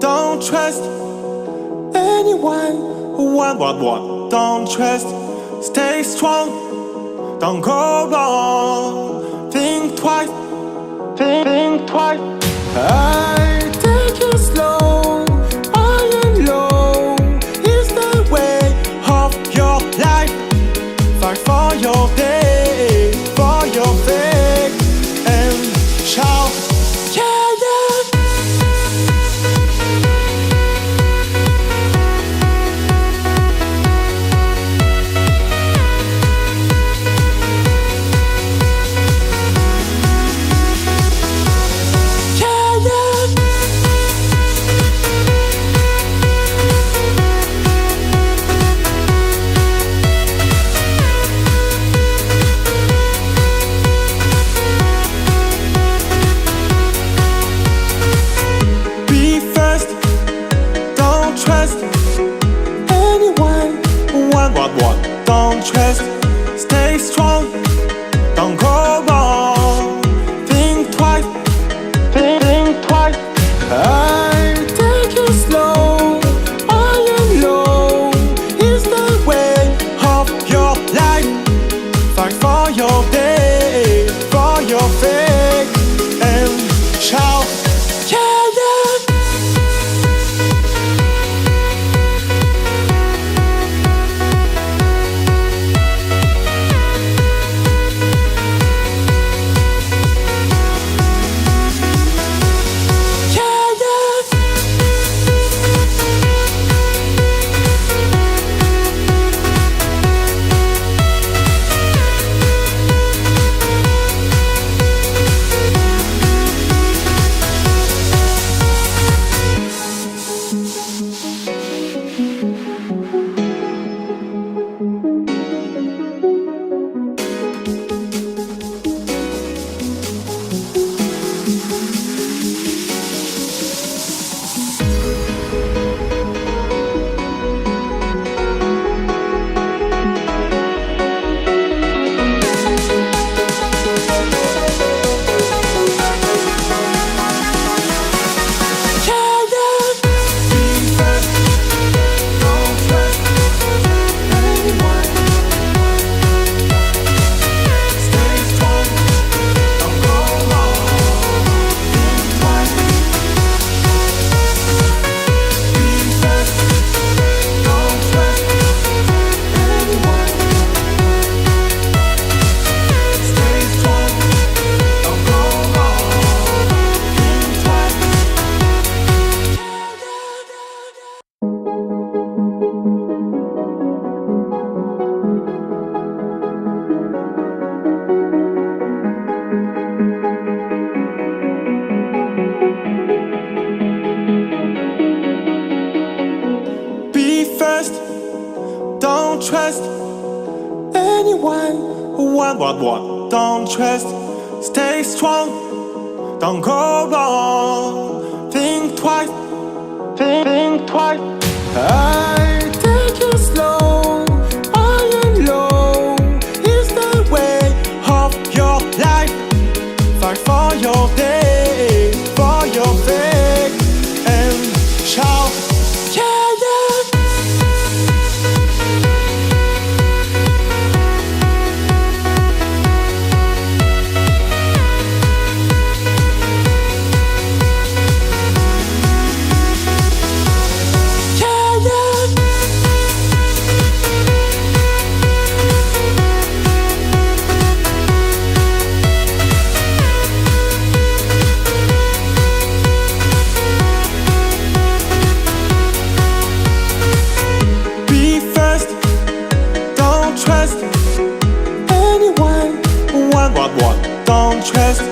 Don't trust anyone. What? Don't trust. Stay strong. Don't go wrong. Think twice. Think twice. I take it slow. All alone is the way of your life. Fight for your day, for your faith, and shout. What? Don't trust. Stay strong. Don't go wrong. Think twice. Think twice. I take it slow. All alone is the way of your life. Fight for your day, for your faith, and shout. Don't trust anyone. What? Don't trust. Stay strong. Don't go wrong. Think twice. Think twice. I take it slow. All alone is the way of your life. Fight for your day, for your faith, and shout. What? Don't trust